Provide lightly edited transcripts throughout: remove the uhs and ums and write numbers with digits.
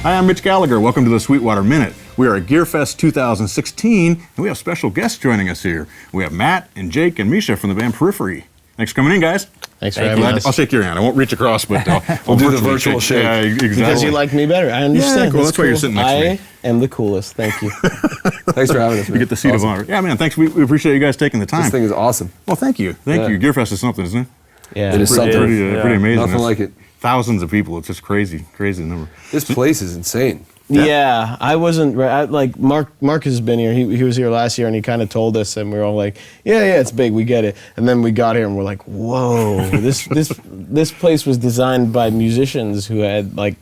Hi, I'm Mitch Gallagher. Welcome to the Sweetwater Minute. We are at GearFest 2016, and we have special guests joining us here. We have Matt and Jake and Misha from the band Periphery. Thanks for coming in, guys. Thanks for having us. I'll shake your hand. I won't reach across, but we'll do the virtual shake. Yeah, exactly. Because you like me better. I understand. Yeah, cool. That's why you're sitting next to me. I am the coolest. Thank you. Thanks for having us, man. You get the seat of honor. Yeah, man, thanks. We appreciate you guys taking the time. This thing is awesome. Well, thank you. Thank you. GearFest is something, isn't it? Yeah. It is something. Pretty amazing. Nothing like it. Thousands of people. It's just crazy number. This place is insane. Yeah, I wasn't like Mark has been here. He was here last year, and he kind of told us, and we were all like, yeah, it's big, we get it. And then we got here, and we're like, whoa, this place was designed by musicians who had like,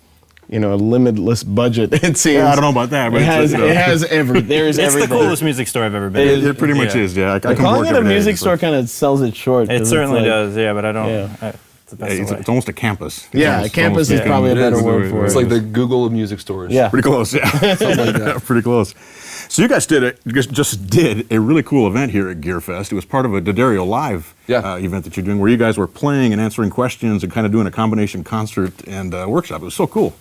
a limitless budget. It seems. Yeah, I don't know about that, but it has everything. There's it's everything. the coolest music store I've ever been to. It pretty much is. Yeah, I come calling work it a every day, music store kind of sells it short. It certainly does. Yeah, but I don't. Yeah. It's almost a campus. Campus is probably a better word for it. It's like the Google of music stores. Yeah. Pretty close, yeah. Something like that. Pretty close. So you guys just did a really cool event here at GearFest. It was part of a D'Addario Live event that you're doing where you guys were playing and answering questions and kind of doing a combination concert and workshop. It was so cool.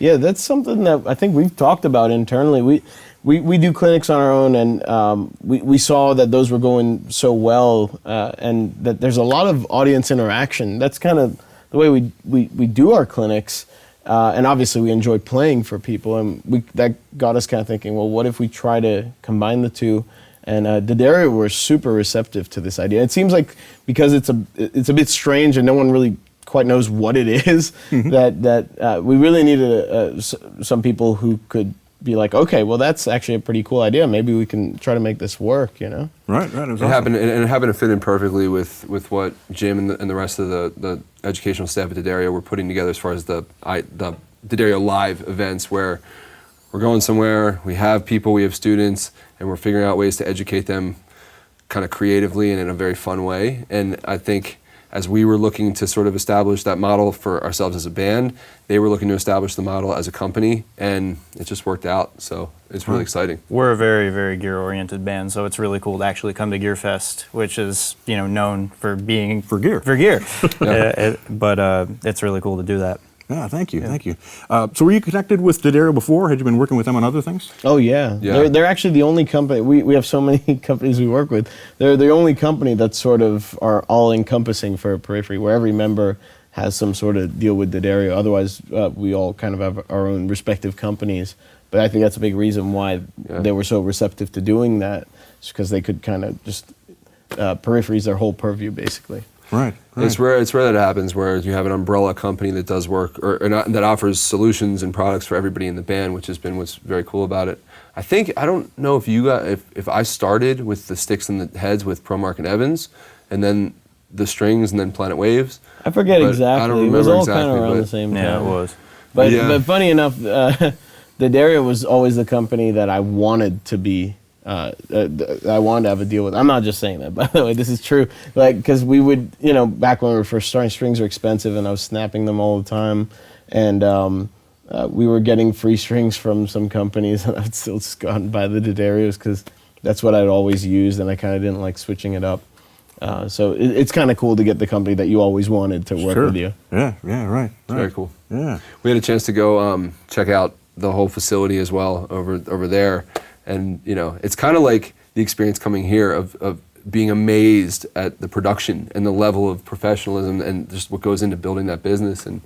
Yeah, that's something that I think we've talked about internally. We do clinics on our own, and we saw that those were going so well, and that there's a lot of audience interaction. That's kind of the way we do our clinics, and obviously we enjoy playing for people, and that got us kind of thinking, well, what if we try to combine the two? And D'Addario were super receptive to this idea. It seems like because it's a bit strange and no one really quite knows what it is, that we really needed some people who could be like, okay, well, that's actually a pretty cool idea. Maybe we can try to make this work, Right. It happened to fit in perfectly with what Jim and the rest of the educational staff at D'Addario were putting together as far as the D'Addario Live events, where we're going somewhere, we have people, we have students, and we're figuring out ways to educate them kind of creatively and in a very fun way. And I think as we were looking to sort of establish that model for ourselves as a band, they were looking to establish the model as a company, and it just worked out. So it's really exciting. We're a very, very gear-oriented band, so it's really cool to actually come to GearFest, which is known for being for gear. But it's really cool to do that. Yeah, thank you. So were you connected with D'Addario before? Had you been working with them on other things? Oh, yeah. They're actually the only company, we have so many companies we work with, they're the only company that sort of are all-encompassing for Periphery, where every member has some sort of deal with D'Addario. Otherwise, we all kind of have our own respective companies. But I think that's a big reason why they were so receptive to doing that, because they could kind of just, Periphery's their whole purview, basically. Right. It's rare that happens where you have an umbrella company that does work or that offers solutions and products for everybody in the band, which has been what's very cool about it. I don't know if you got if I started with the sticks and the heads with ProMark and Evans, and then the strings and then Planet Waves. I forget exactly. I don't remember it was all exactly, kind of around the same time. Yeah, it was. But funny enough, D'Addario was always the company that I wanted to be. I wanted to have a deal with. I'm not just saying that, by the way. This is true. Like, because we would, back when we were first starting, strings were expensive, and I was snapping them all the time, and we were getting free strings from some companies, and I'd still just gone by the D'Addarios because that's what I'd always used, and I kind of didn't like switching it up. So it's kind of cool to get the company that you always wanted to work with you. Yeah, right. Very cool. Yeah. We had a chance to go check out the whole facility as well over there. And it's kind of like the experience coming here of being amazed at the production and the level of professionalism and just what goes into building that business. And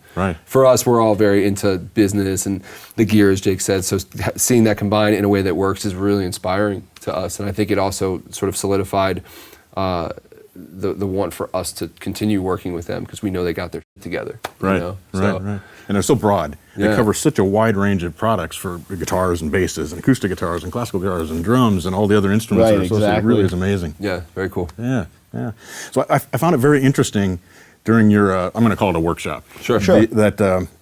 for us, we're all very into business and the gear, as Jake said. So seeing that combined in a way that works is really inspiring to us. And I think it also sort of solidified the want for us to continue working with them because we know they got their shit together. Right. And they're so broad. They cover such a wide range of products for guitars and basses and acoustic guitars and classical guitars and drums and all the other instruments that are associated. It really is amazing. Yeah, very cool. Yeah. So I found it very interesting during your, I'm going to call it a workshop. Sure. That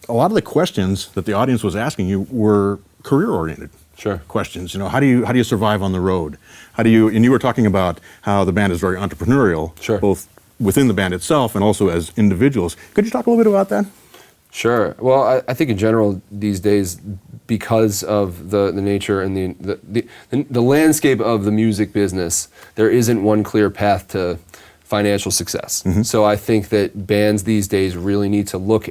a lot of the questions that the audience was asking you were career-oriented. Questions. How do you survive on the road? And you were talking about how the band is very entrepreneurial, both within the band itself and also as individuals. Could you talk a little bit about that? Sure. Well, I think in general these days, because of the nature and the landscape of the music business, there isn't one clear path to financial success. So I think that bands these days really need to look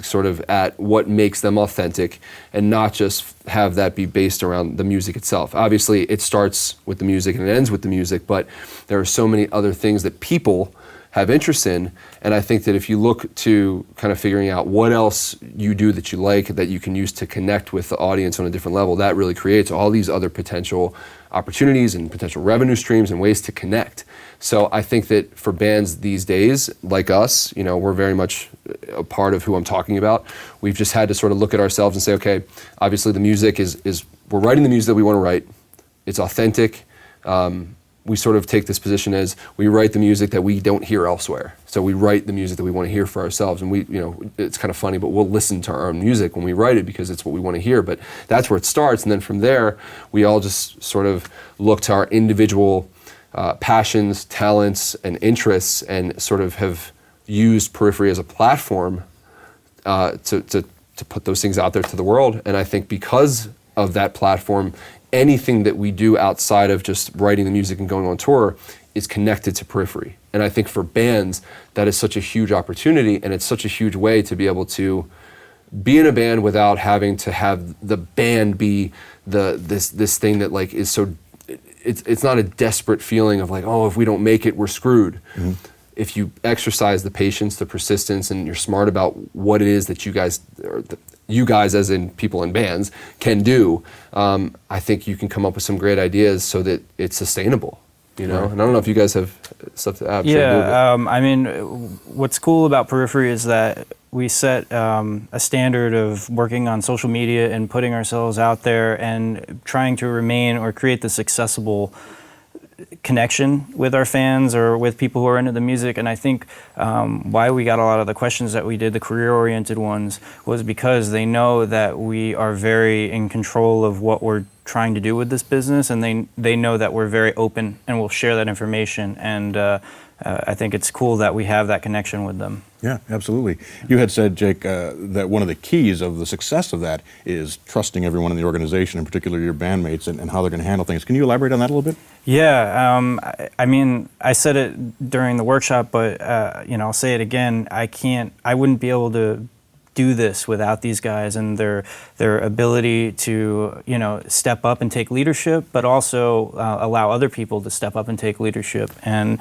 sort of at what makes them authentic and not just have that be based around the music itself. Obviously, it starts with the music and it ends with the music, but there are so many other things that people have interest in, and I think that if you look to kind of figuring out what else you do that you like, that you can use to connect with the audience on a different level, that really creates all these other potential opportunities and potential revenue streams and ways to connect. So I think that for bands these days, like us, you know, we're very much a part of who I'm talking about. We've just had to sort of look at ourselves and say, okay, obviously the music is we're writing the music that we want to write. It's authentic. We sort of take this position as we write the music that we don't hear elsewhere. So we write the music that we want to hear for ourselves, and we, you know, it's kind of funny, but we'll listen to our own music when we write it because it's what we want to hear. But that's where it starts, and then from there, we all just sort of look to our individual passions, talents, and interests, and sort of have used Periphery as a platform to put those things out there to the world. And I think because of that platform, anything that we do outside of just writing the music and going on tour is connected to Periphery. And I think for bands, that is such a huge opportunity, and it's such a huge way to be able to be in a band without having to have the band be this thing that like is so, it's not a desperate feeling of like, oh, if we don't make it, we're screwed. Mm-hmm. If you exercise the patience, the persistence, and you're smart about what it is that you guys, or you guys as in people in bands, can do, I think you can come up with some great ideas so that it's sustainable, you know? Right. And I don't know if you guys have stuff to add. Yeah, I mean, what's cool about Periphery is that we set a standard of working on social media and putting ourselves out there and trying to remain or create this accessible connection with our fans or with people who are into the music. And I think why we got a lot of the questions that we did, the career-oriented ones, was because they know that we are very in control of what we're trying to do with this business, and they know that we're very open and we'll share that information. And I think it's cool that we have that connection with them. Yeah, absolutely. You had said, Jake, that one of the keys of the success of that is trusting everyone in the organization, in particular your bandmates, and how they're going to handle things. Can you elaborate on that a little bit? Yeah, I mean, I said it during the workshop, but you know, I'll say it again. I wouldn't be able to do this without these guys and their ability to, you know, step up and take leadership, but also allow other people to step up and take leadership. And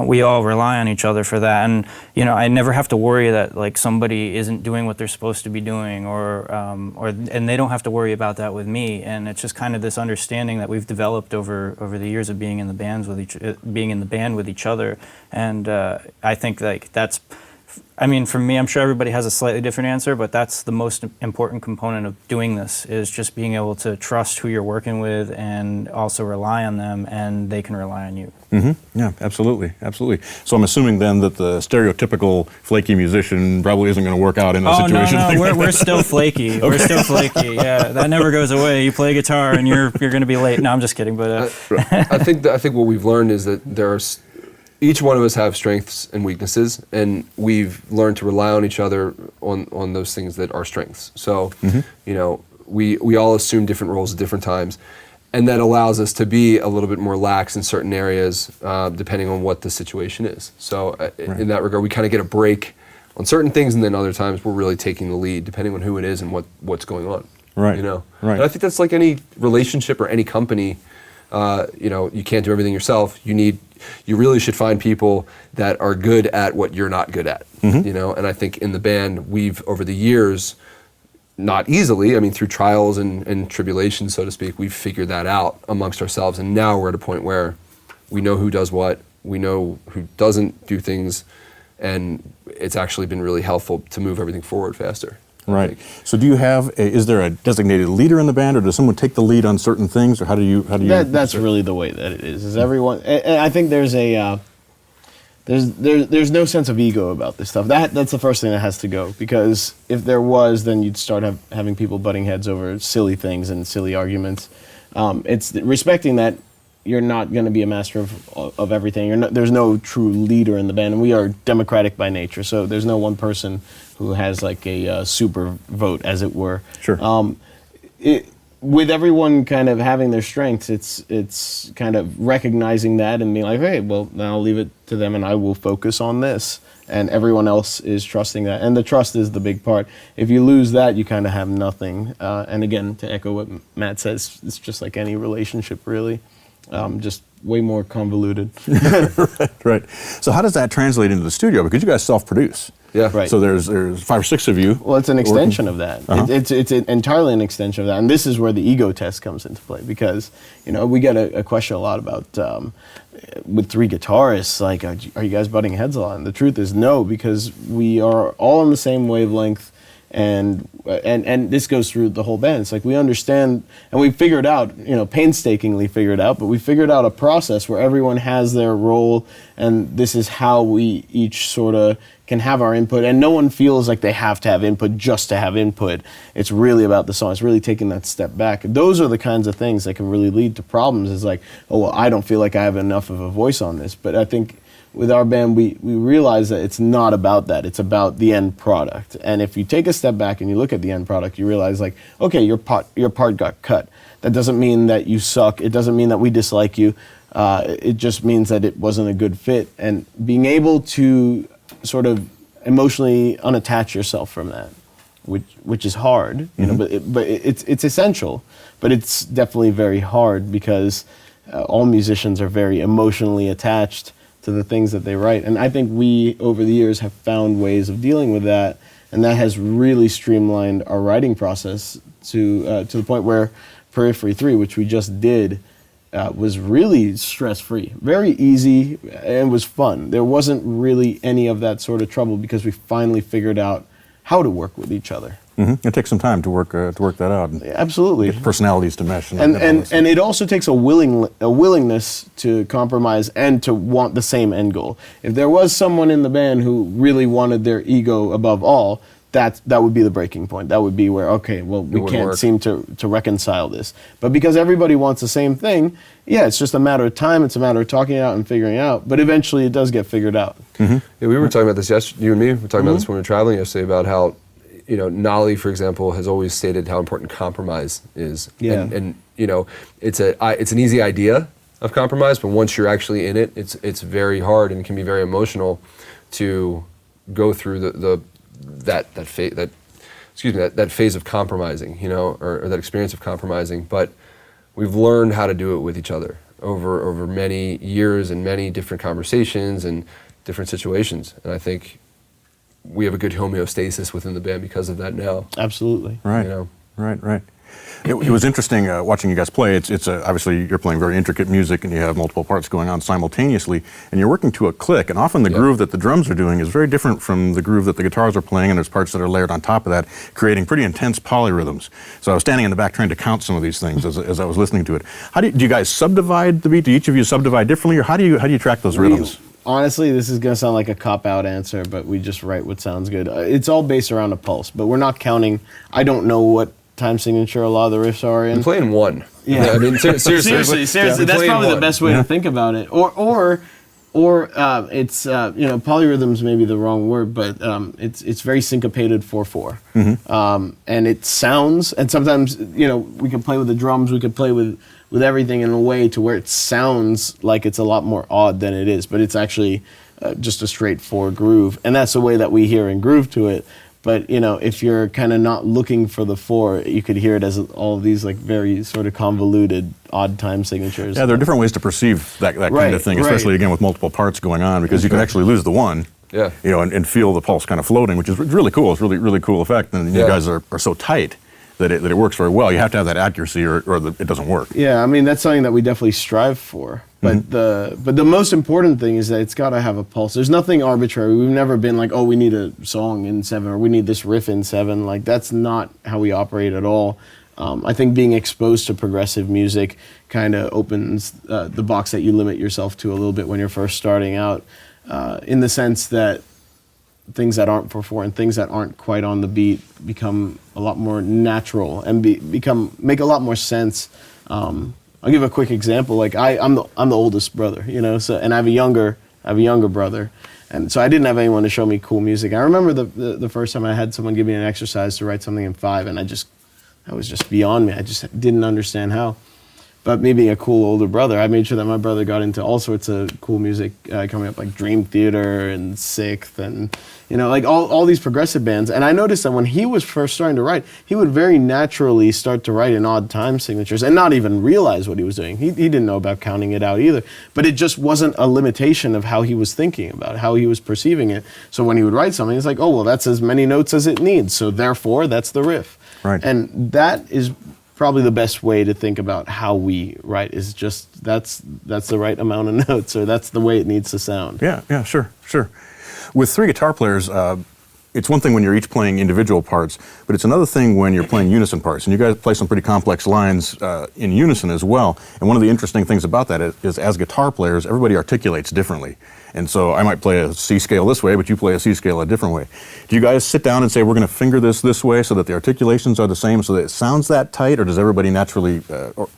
we all rely on each other for that. And you know, I never have to worry that like somebody isn't doing what they're supposed to be doing, and they don't have to worry about that with me. And it's just kind of this understanding that we've developed over the years of being in the band with each other. And I think like that's, I mean, for me, I'm sure everybody has a slightly different answer, but that's the most important component of doing this, is just being able to trust who you're working with and also rely on them, and they can rely on you. Mm-hmm. Yeah, absolutely, absolutely. So I'm assuming then that the stereotypical flaky musician probably isn't going to work out in a situation like that. We're still flaky. Okay. We're still flaky. Yeah, that never goes away. You play guitar and you're going to be late. No, I'm just kidding. But I think what we've learned is that there's, each one of us have strengths and weaknesses, and we've learned to rely on each other on those things that are strengths. So, you know, we all assume different roles at different times, and that allows us to be a little bit more lax in certain areas, depending on what the situation is. So, in that regard, we kind of get a break on certain things, and then other times we're really taking the lead, depending on who it is and what's going on. Right. You know. Right. And I think that's like any relationship or any company. You know, you can't do everything yourself. You really should find people that are good at what you're not good at, you know? And I think in the band, we've, over the years, not easily, I mean, through trials and tribulations, so to speak, we've figured that out amongst ourselves. And now we're at a point where we know who does what, we know who doesn't do things, and it's actually been really helpful to move everything forward faster. Right. So do you have, is there a designated leader in the band, or does someone take the lead on certain things, or how do you? That's really the way that it is. Is everyone? And I think there's there's no sense of ego about this stuff. That's the first thing that has to go, because if there was, then you'd start having people butting heads over silly things and silly arguments. It's respecting that you're not going to be a master of everything. There's no true leader in the band, and we are democratic by nature. So there's no one person who has like a super vote, as it were. Sure. with everyone kind of having their strengths, it's kind of recognizing that and being like, hey, well, then I'll leave it to them and I will focus on this. And everyone else is trusting that. And the trust is the big part. If you lose that, you kind of have nothing. And again, to echo what Matt says, it's just like any relationship, really. Just way more convoluted. Right. So how does that translate into the studio? Because you guys self-produce. Yeah. Right. So there's 5 or 6 of you. Well, it's an extension of that. It's entirely an extension of that, and this is where the ego test comes into play because we get a question a lot about with 3 guitarists, like, are you guys butting heads a lot? And the truth is no, because we are all on the same wavelength, and this goes through the whole band. It's like we understand, and we figured out, painstakingly figured out, but we figured out a process where everyone has their role, and this is how we each sort of can have our input, and no one feels like they have to have input just to have input. It's really about the song. It's really taking that step back. Those are the kinds of things that can really lead to problems. It's like, oh, well, I don't feel like I have enough of a voice on this. But I think with our band, we realize that it's not about that. It's about the end product. And if you take a step back and you look at the end product, you realize, like, okay, your part got cut. That doesn't mean that you suck. It doesn't mean that we dislike you. It just means that it wasn't a good fit. And being able to sort of emotionally unattach yourself from that, which is hard, but it's essential. But it's definitely very hard because all musicians are very emotionally attached to the things that they write. And I think we, over the years, have found ways of dealing with that, and that has really streamlined our writing process to the point where Periphery 3, which we just did, was really stress-free, very easy, and was fun. There wasn't really any of that sort of trouble because we finally figured out how to work with each other. It takes some time to work that out. And absolutely. get personalities to mesh. And it also takes a willingness to compromise and to want the same end goal. If there was someone in the band who really wanted their ego above all, that would be the breaking point. That would be where, okay, well, we can't seem to reconcile this. But because everybody wants the same thing, yeah, it's just a matter of time. It's a matter of talking it out and figuring it out. But eventually it does get figured out. Yeah, we were talking about this yesterday, you and me were talking about this when we were traveling yesterday, about how, Nolly, for example, has always stated how important compromise is. Yeah. And it's an easy idea of compromise, but once you're actually in it, it's very hard and can be very emotional to go through that phase of compromising, or that experience of compromising. But we've learned how to do it with each other over many years and many different conversations and different situations. And I think we have a good homeostasis within the band because of that now. Absolutely. Right. Right. It was interesting watching you guys play. It's obviously you're playing very intricate music and you have multiple parts going on simultaneously, and you're working to a click. And often the groove that the drums are doing is very different from the groove that the guitars are playing, and there's parts that are layered on top of that, creating pretty intense polyrhythms. So I was standing in the back trying to count some of these things as I was listening to it. How do you guys subdivide the beat? Do each of you subdivide differently, or how do you track those rhythms? Honestly, this is going to sound like a cop-out answer, but we just write what sounds good. It's all based around a pulse, but we're not counting. I don't know what time signature a lot of the riffs are in. We're playing one. Yeah. I mean, seriously. That's probably the best way to think about it. Or it's polyrhythms may be the wrong word, but it's very syncopated 4/4, and it sounds. And sometimes we can play with the drums, we could play with everything in a way to where it sounds like it's a lot more odd than it is, but it's actually just a straight 4 groove, and that's the way that we hear and groove to it. But if you're kind of not looking for the 4, you could hear it as all of these like very sort of convoluted odd time signatures. Yeah, there are different ways to perceive that kind of thing, especially again with multiple parts going on, because you can actually lose the one. Yeah. And feel the pulse kind of floating, which is really cool. It's really cool effect, and you guys are so tight that it works very well. You have to have that accuracy, or it doesn't work. Yeah, I mean that's something that we definitely strive for. But the most important thing is that it's got to have a pulse. There's nothing arbitrary. We've never been like, oh, we need a song in 7, or we need this riff in 7. Like that's not how we operate at all. I think being exposed to progressive music kind of opens the box that you limit yourself to a little bit when you're first starting out, in the sense that things that aren't 4/4 and things that aren't quite on the beat become a lot more natural and make a lot more sense. I'll give a quick example. Like I'm the oldest brother, so, and I have a younger brother, and so I didn't have anyone to show me cool music. I remember the first time I had someone give me an exercise to write something in 5, and I that was just beyond me. I just didn't understand how. But me being a cool older brother, I made sure that my brother got into all sorts of cool music coming up, like Dream Theater and Sixth, and like all these progressive bands. And I noticed that when he was first starting to write, he would very naturally start to write in odd time signatures and not even realize what he was doing. He didn't know about counting it out either. But it just wasn't a limitation of how he was thinking about it, how he was perceiving it. So when he would write something, it's like, oh, well, that's as many notes as it needs. So therefore, that's the riff. Right. And that is probably the best way to think about how we write, is just that's the right amount of notes, or that's the way it needs to sound. Yeah, sure. With 3 guitar players, it's one thing when you're each playing individual parts, but it's another thing when you're playing unison parts. And you guys play some pretty complex lines in unison as well. And one of the interesting things about that is as guitar players, everybody articulates differently. And so I might play a C scale this way, but you play a C scale a different way. Do you guys sit down and say, we're going to finger this way so that the articulations are the same, so that it sounds that tight, or does everybody naturally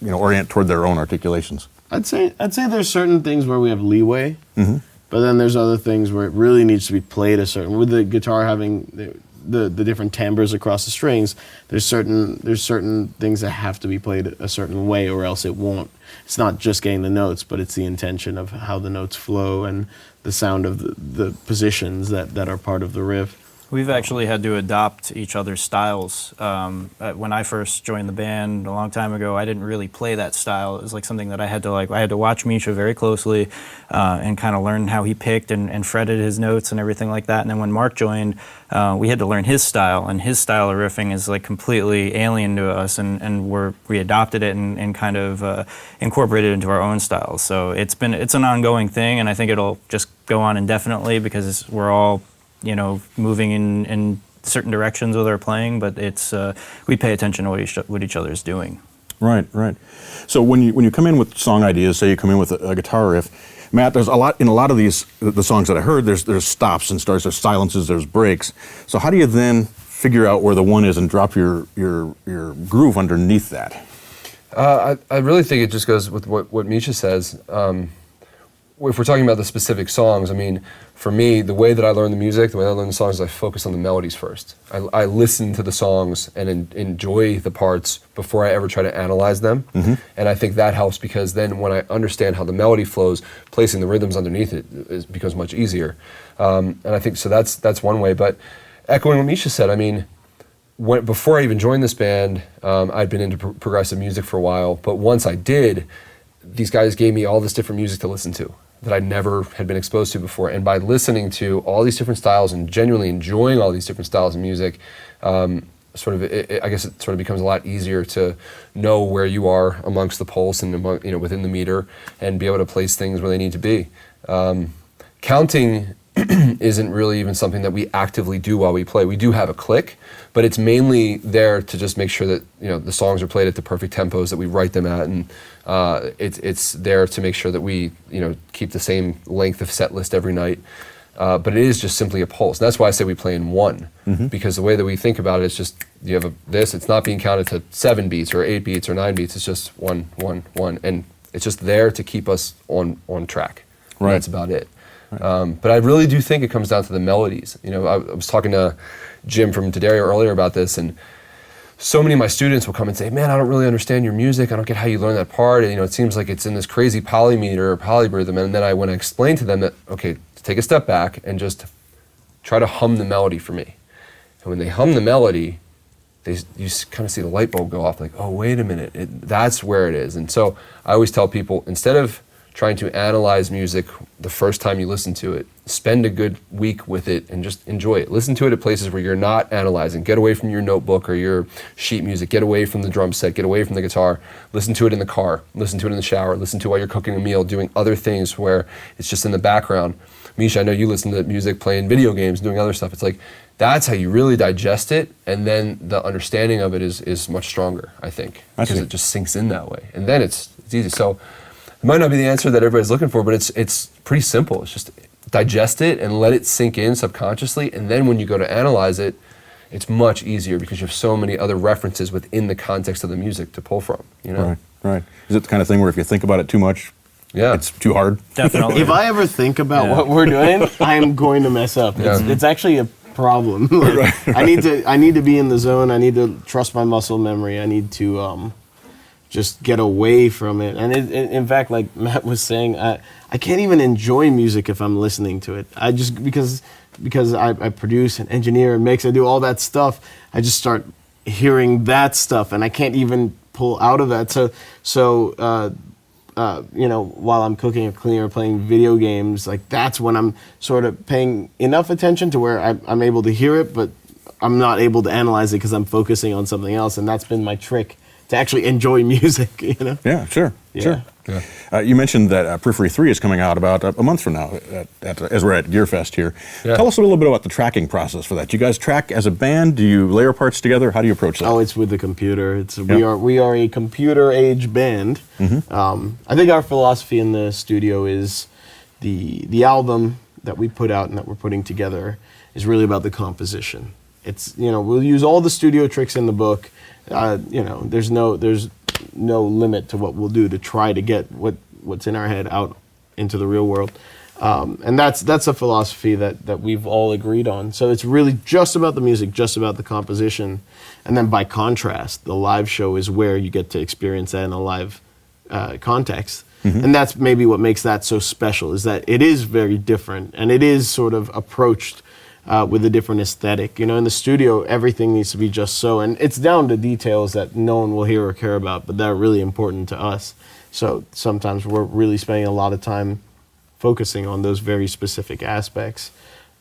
orient toward their own articulations? I'd say there's certain things where we have leeway, Mm-hmm. but then there's other things where it really needs to be played a certain, with the guitar having the different timbres across the strings, there's certain things that have to be played a certain way, or else it won't. It's not just getting the notes, but it's the intention of how the notes flow and the sound of the positions that are part of the riff. We've actually had to adopt each other's styles. When I first joined the band a long time ago, I didn't really play that style. It was like something that I had to watch Misha very closely and kind of learn how he picked and fretted his notes and everything like that. And then when Mark joined, we had to learn his style, and his style of riffing is like completely alien to us, and we adopted it and kind of incorporated it into our own styles. So it's an ongoing thing, and I think it'll just go on indefinitely because we're all moving in certain directions with our playing, but it's we pay attention to what each other is doing. Right. So when you come in with song ideas, say you come in with a guitar riff, Matt, there's a lot of these the songs that I heard. There's stops and starts, there's silences, there's breaks. So how do you then figure out where the one is and drop your groove underneath that? I really think it just goes with what Misha says. If we're talking about the specific songs, I mean, for me, the way that I learn the music, the way I learn the songs, is I focus on the melodies first. I listen to the songs and enjoy the parts before I ever try to analyze them. Mm-hmm. And I think that helps, because then when I understand how the melody flows, placing the rhythms underneath it becomes much easier. And I think so that's one way. But echoing what Misha said, I mean, before I even joined this band, I'd been into progressive music for a while. But once I did, these guys gave me all this different music to listen to that I never had been exposed to before. And by listening to all these different styles and genuinely enjoying all these different styles of music, I guess it sort of becomes a lot easier to know where you are amongst the pulse and within the meter, and be able to place things where they need to be. Counting isn't really even something that we actively do while we play. We do have a click, but it's mainly there to just make sure that the songs are played at the perfect tempos that we write them at, and it's there to make sure that we keep the same length of set list every night. But it is just simply a pulse. And that's why I say we play in one, mm-hmm. because the way that we think about it is just you have this. It's not being counted to 7 beats or 8 beats or 9 beats. It's just 1, 1, 1, and it's just there to keep us on track. Right. And that's about it. Right. But I really do think it comes down to the melodies. I was talking to Jim from D'Addario earlier about this, and so many of my students will come and say, "Man, I don't really understand your music. I don't get how you learn that part. And, it seems like it's in this crazy polymeter or polyrhythm." And then when I explain to them that, okay, take a step back and just try to hum the melody for me. And when they hum the melody, you kind of see the light bulb go off, like, oh, wait a minute, that's where it is. And so I always tell people, instead of trying to analyze music the first time you listen to it, spend a good week with it and just enjoy it. Listen to it at places where you're not analyzing. Get away from your notebook or your sheet music. Get away from the drum set. Get away from the guitar. Listen to it in the car. Listen to it in the shower. Listen to it while you're cooking a meal, doing other things where it's just in the background. Misha, I know you listen to music, playing video games, doing other stuff. It's like, that's how you really digest it, and then the understanding of it is much stronger, I think, because it just sinks in that way. And then it's easy. So it might not be the answer that everybody's looking for, but it's pretty simple. It's just digest it and let it sink in subconsciously, and then when you go to analyze it, it's much easier because you have so many other references within the context of the music to pull from. Right. Is it the kind of thing where if you think about it too much, it's too hard? Definitely. If I ever think about what we're doing, I'm going to mess up. It's actually a problem. Like, I need to be in the zone. I need to trust my muscle memory. I need to just get away from it. And in fact, like Matt was saying, I can't even enjoy music if I'm listening to it. I just because I produce and engineer and mix, I do all that stuff. I just start hearing that stuff, and I can't even pull out of that. So you know, while I'm cooking or cleaning or playing video games, like that's when I'm sort of paying enough attention to where I'm able to hear it, but I'm not able to analyze it because I'm focusing on something else. And that's been my trick to actually enjoy music, you know? Yeah, sure. Yeah. Sure. Yeah. You mentioned that Periphery 3 is coming out about a month from now as we're at GearFest here. Yeah. Tell us a little bit about the tracking process for that. Do you guys track as a band? Do you layer parts together? How do you approach that? Oh, it's with the computer. We are a computer age band. I think our philosophy in the studio is the album that we put out and that we're putting together is really about the composition. It's, you know, we'll use all the studio tricks in the book. You know, there's no limit to what we'll do to try to get what's in our head out into the real world. And that's a philosophy that we've all agreed on. So it's really just about the music, just about the composition. And then by contrast, the live show is where you get to experience that in a live context. And that's maybe what makes that so special, is that it is very different and it is sort of approached with a different aesthetic. You know, in the studio, everything needs to be just so, and it's down to details that no one will hear or care about, but they're really important to us. So sometimes we're really spending a lot of time focusing on those very specific aspects.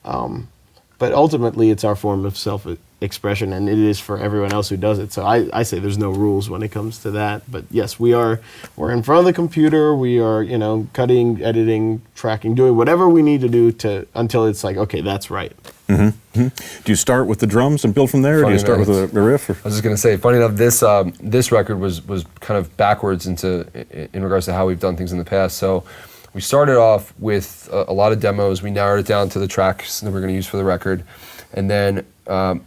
But ultimately, it's our form of self-expression, and it is for everyone else who does it. So I say there's no rules when it comes to that. But yes, we're in front of the computer. We are, you know, cutting, editing, tracking, doing whatever we need to do until it's like, okay, that's right. Do you start with the drums and build from there, or do you start with a riff? Or? I was just going to say, funny enough, this record was kind of backwards in regards to how we've done things in the past. So we started off with a lot of demos. We narrowed it down to the tracks that we're going to use for the record. And then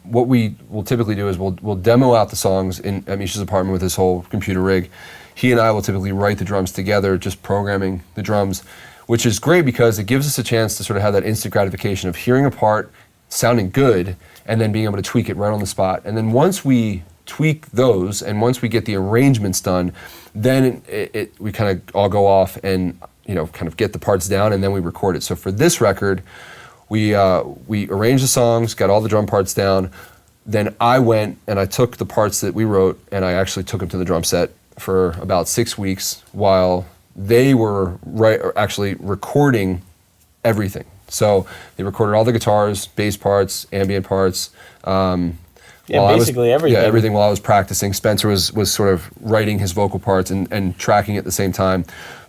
what we will typically do is we'll demo out the songs at Misha's apartment with his whole computer rig. He and I will typically write the drums together, just programming the drums, which is great because it gives us a chance to sort of have that instant gratification of hearing a part, sounding good, and then being able to tweak it right on the spot. And then once we tweak those, and once we get the arrangements done, then we kind of all go off and, you know, kind of get the parts down, and then we record it. So for this record, we arranged the songs, got all the drum parts down. Then I went and I took the parts that we wrote and I actually took them to the drum set for about 6 weeks while they were actually recording everything. So they recorded all the guitars, bass parts, ambient parts. Basically everything. Yeah, everything while I was practicing. Spencer was sort of writing his vocal parts and tracking at the same time.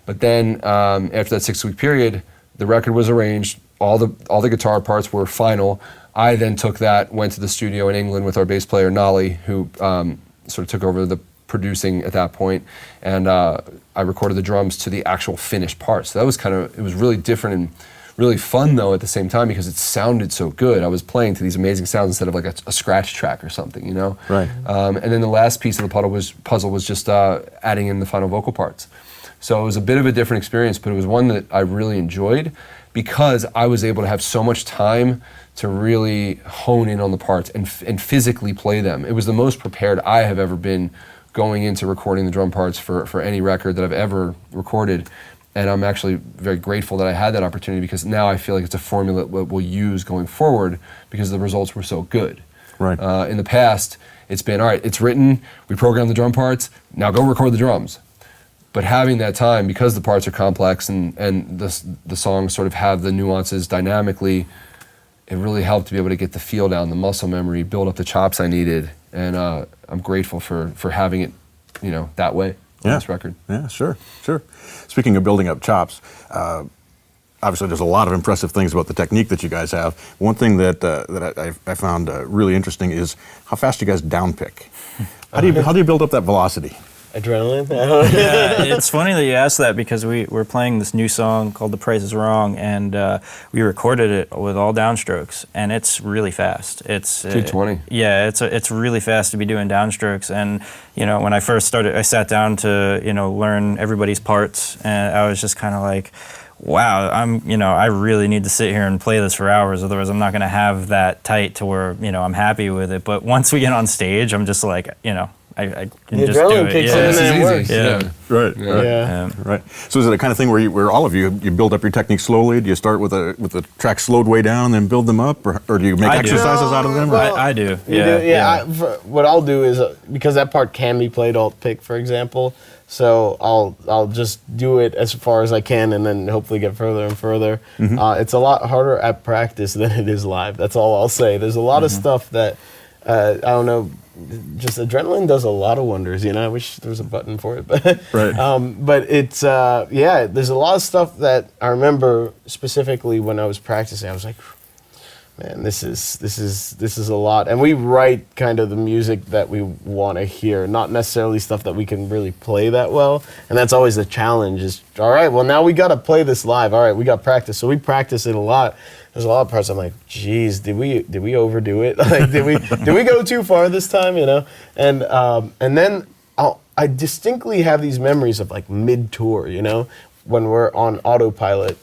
But then after that 6 week period, the record was arranged. All the guitar parts were final. I then took that, went to the studio in England with our bass player Nolly, who sort of took over the producing at that point, and I recorded the drums to the actual finished parts. So that was it was really different and really fun though at the same time because it sounded so good. I was playing to these amazing sounds instead of like a scratch track or something, you know? Right. And then the last piece of the puzzle was just adding in the final vocal parts. So it was a bit of a different experience, but it was one that I really enjoyed because I was able to have so much time to really hone in on the parts and physically play them. It was the most prepared I have ever been going into recording the drum parts for any record that I've ever recorded. And I'm actually very grateful that I had that opportunity because now I feel like it's a formula that we'll use going forward because the results were so good. Right. In the past, it's been, all right, it's written, we programmed the drum parts, now go record the drums. But having that time, because the parts are complex and the songs sort of have the nuances dynamically, it really helped to be able to get the feel down, the muscle memory, build up the chops I needed. And I'm grateful for having it, you know, that way on this record. Yeah, sure. Speaking of building up chops, obviously there's a lot of impressive things about the technique that you guys have. One thing that I found really interesting is how fast you guys downpick. How do you build up that velocity? Adrenaline? Yeah, it's funny that you asked that because we're playing this new song called The Price is Wrong, and we recorded it with all downstrokes, and it's really fast. It's 220. It's really fast to be doing downstrokes, and you know, when I first started, I sat down to, you know, learn everybody's parts, and I was just kind of like, wow, I really need to sit here and play this for hours, otherwise I'm not going to have that tight to where, I'm happy with it. But once we get on stage, I'm just like, I can the just do adrenaline it. kicks Yeah. in and then it works. Yeah. Right. Yeah. Right. Yeah. Right. So is it a kind of thing where all of you build up your technique slowly? Do you start with the track slowed way down and then build them up, or do you make I do. exercises out of them? or- Well, I do. You Yeah. do? Yeah. What I'll do is because that part can be played alt pick, for example. So I'll just do it as far as I can, and then hopefully get further and further. It's a lot harder at practice than it is live. That's all I'll say. There's a lot of stuff that I don't know. Just adrenaline does a lot of wonders. I wish there was a button for it, but Right. but it's there's a lot of stuff that I remember specifically when I was practicing. I was like, man, this is a lot. And we write kind of the music that we want to hear, not necessarily stuff that we can really play that well. And that's always the challenge is, all right, well, now we got to play this live. All right, we got practice. So we practice it a lot. There's a lot of parts I'm like, geez, did we overdo it? Like, did we go too far this time, And then I distinctly have these memories of like mid-tour, when we're on autopilot.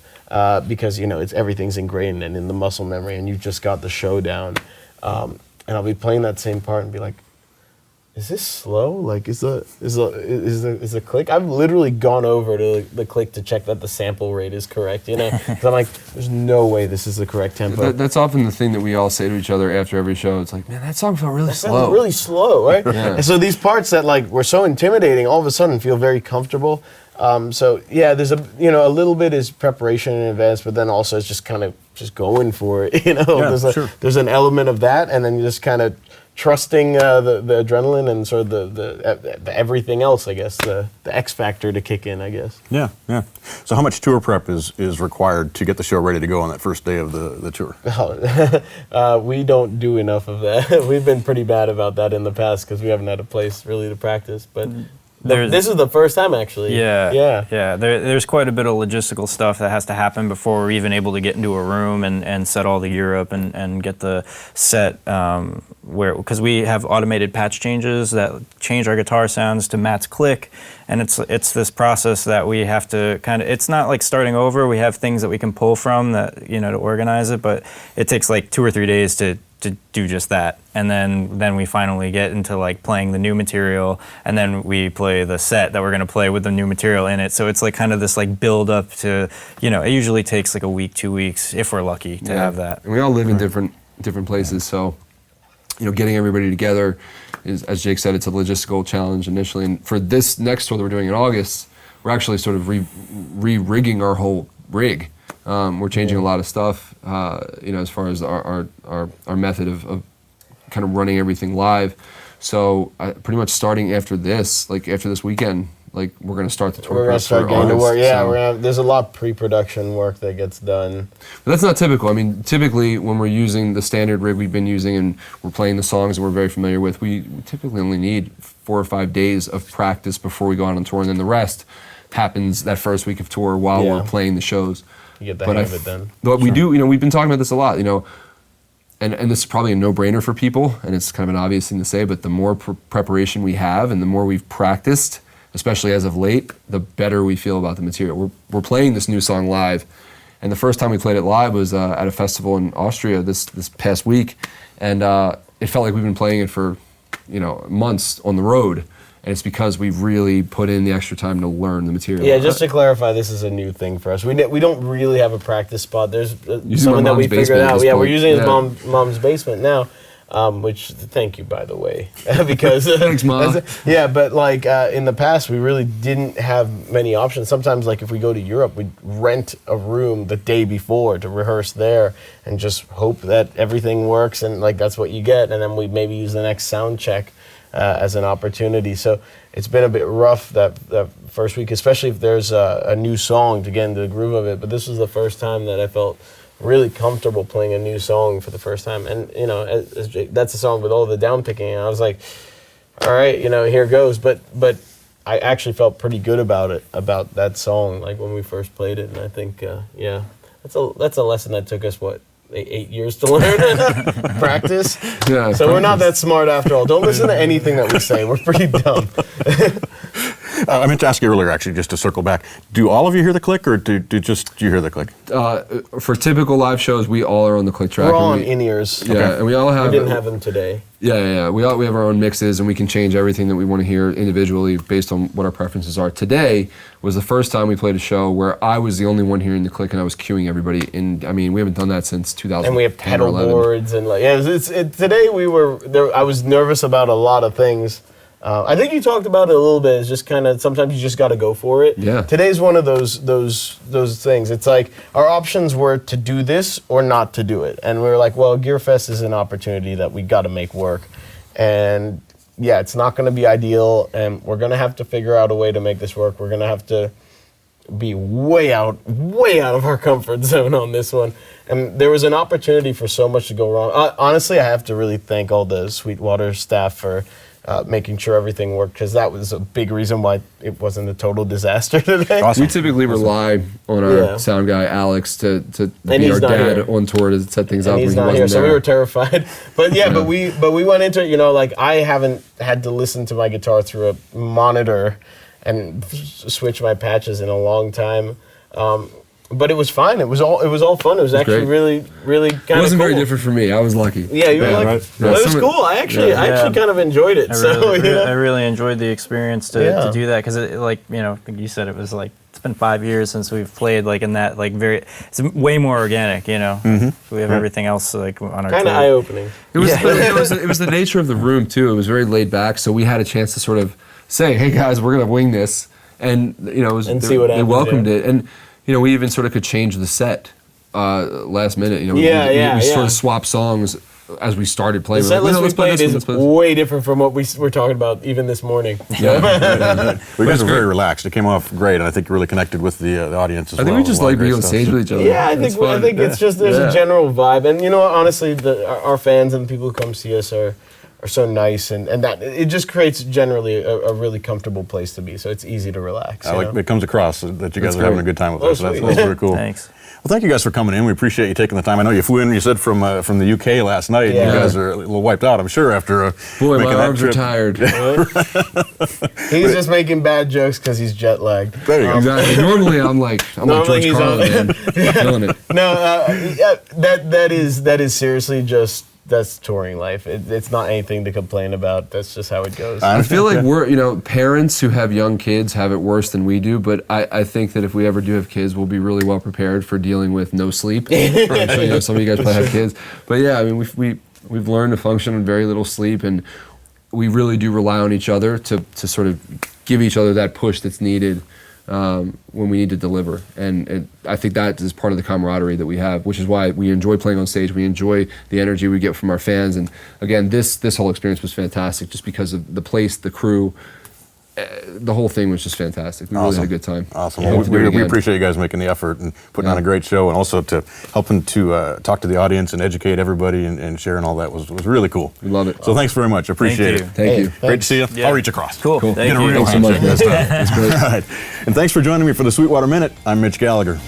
Because everything's ingrained and in the muscle memory, and you've just got the show down. And I'll be playing that same part and be like, "Is this slow? Like, is the click?" I've literally gone over to the click to check that the sample rate is correct. 'Cause I'm like, "There's no way this is the correct tempo." That's often the thing that we all say to each other after every show. It's like, man, that song felt really slow. Sounds really slow, right? Yeah. And so these parts that like were so intimidating, all of a sudden feel very comfortable. So yeah, there's a little bit is preparation in advance, but then also it's just kind of just going for it. There's an element of that, and then you just kind of trusting the adrenaline and sort of the everything else, I guess, the X factor to kick in, I guess. Yeah. So how much tour prep is required to get the show ready to go on that first day of the tour? We don't do enough of that. We've been pretty bad about that in the past because we haven't had a place really to practice, but. This is the first time, actually. Yeah. There's quite a bit of logistical stuff that has to happen before we're even able to get into a room and set all the gear up and get the set because we have automated patch changes that change our guitar sounds to Matt's click, and it's this process that we have to kind of. It's not like starting over. We have things that we can pull from that to organize it, but it takes like 2 or 3 days to do just that, and then we finally get into like playing the new material, and then we play the set that we're going to play with the new material in it. So it's like kind of this like build up to it usually takes like a week, 2 weeks if we're lucky to have that. And we all live in different places, so getting everybody together is, as Jake said, it's a logistical challenge initially. And for this next tour that we're doing in August, we're actually sort of re-rigging our whole rig. We're changing a lot of stuff, as far as our method of kind of running everything live. So pretty much starting after this weekend, like we're going to start the tour. We're going to start getting to work. Yeah, so. there's a lot of pre-production work that gets done. But that's not typical. I mean, typically when we're using the standard rig we've been using and we're playing the songs that we're very familiar with, we typically only need 4 or 5 days of practice before we go out on tour, and then the rest happens that first week of tour while we're playing the shows. You get the hang of it then. But we do, we've been talking about this a lot, and this is probably a no-brainer for people, and it's kind of an obvious thing to say, but the more preparation we have and the more we've practiced, especially as of late, the better we feel about the material. We're playing this new song live, and the first time we played it live was at a festival in Austria this past week, and it felt like we've been playing it for months on the road. And it's because we've really put in the extra time to learn the material. Yeah, just to clarify, this is a new thing for us. We don't really have a practice spot. There's something that we figured out. Yeah, we're using his mom's basement now, which thank you, by the way, because thanks, Mom. Yeah, but like in the past, we really didn't have many options. Sometimes, like if we go to Europe, we'd rent a room the day before to rehearse there and just hope that everything works, and like that's what you get. And then we maybe use the next sound check as an opportunity. So it's been a bit rough that first week, especially if there's a new song to get into the groove of it. But this was the first time that I felt really comfortable playing a new song for the first time. And, that's a song with all the down picking. And I was like, all right, here goes. But I actually felt pretty good about that song, like when we first played it. And I think, that's a lesson that took us, 8 years to learn practice. Yeah, so we're not that smart after all. Don't listen to anything that we say. We're pretty dumb. I meant to ask you earlier, actually, just to circle back. Do all of you hear the click, or do you hear the click? For typical live shows, we all are on the click track. We're all on in-ears. Yeah, and we all have. We didn't have them today. Yeah. We have our own mixes, and we can change everything that we want to hear individually based on what our preferences are. Today was the first time we played a show where I was the only one hearing the click, and I was cueing everybody. And I mean, we haven't done that since 2000. And we have pedal boards, and today we were there. I was nervous about a lot of things. I think you talked about it a little bit. It's just kind of sometimes you just got to go for it. Yeah. Today's one of those things. It's like our options were to do this or not to do it, and we were like, well, GearFest is an opportunity that we got to make work, and yeah, it's not going to be ideal, and we're going to have to figure out a way to make this work. We're going to have to be way out of our comfort zone on this one. And there was an opportunity for so much to go wrong. Honestly, I have to really thank all the Sweetwater staff for making sure everything worked, because that was a big reason why it wasn't a total disaster today. Awesome. We typically rely on our sound guy Alex to be our dad here. on tour to set things And up. he's not here, so we were terrified. But but we went into it. Like I haven't had to listen to my guitar through a monitor and switch my patches in a long time. But it was fine. It was all fun. It was actually great. really kind of cool. It wasn't very different for me. I was lucky. Yeah, you were lucky. right. Well, it was cool. I actually kind of enjoyed it. I really enjoyed the experience to do that, because like you said, it was like it's been 5 years since we've played like in that like it's way more organic. We have everything else like on our kind of tour. eye opening. It was the nature of the room too. It was very laid back, so we had a chance to sort of say, "Hey guys, we're gonna wing this," and see what they happens, welcomed it, and we even sort of could change the set last minute. We sort of swapped songs as we started playing. The set list we played is let's play way different from what we were talking about even this morning. Well, you guys were very relaxed. It came off great, and I think you really connected with the audience as well. I think we just like being on stage with each other. Yeah, I think it's just there's a general vibe, and honestly, our fans and the people who come see us are so nice, and that it just creates generally a really comfortable place to be. So it's easy to relax. It comes across that you guys are having a good time with Oh, us. So that's sweet. very cool. Thanks. Well, thank you guys for coming in. We appreciate you taking the time. I know you flew in, you said, from the UK last night. Yeah. You guys are a little wiped out, I'm sure, after Boy, making my that arms are trip. tired. He's just making bad jokes because he's jet lagged. There you go. Exactly. Normally, I'm like Normally George he's Carlin, on- man. Killing it. No, that is seriously just that's touring life. It's not anything to complain about. That's just how it goes. I feel like we're, parents who have young kids have it worse than we do, but I think that if we ever do have kids, we'll be really well prepared for dealing with no sleep. I'm sure some of you guys probably have kids. But yeah, I mean, we've learned to function on very little sleep, and we really do rely on each other to sort of give each other that push that's needed when we need to deliver. And I think that is part of the camaraderie that we have, which is why we enjoy playing on stage. We enjoy the energy we get from our fans. And again, this whole experience was fantastic just because of the place, the crew. The whole thing was just fantastic. We really had a good time. Awesome. Yeah, Well, hope to do it we again. appreciate you guys making the effort and putting on a great show, and also to helping to talk to the audience and educate everybody and sharing all that was really cool. We love it. So thanks very much. Appreciate you. it. Thank you. Great to see you. Yeah. I'll reach across. Cool. Cool. Thank Get a you. real Thanks so much, handshake man. this time. It's great. All right. And thanks for joining me for the Sweetwater Minute. I'm Mitch Gallagher.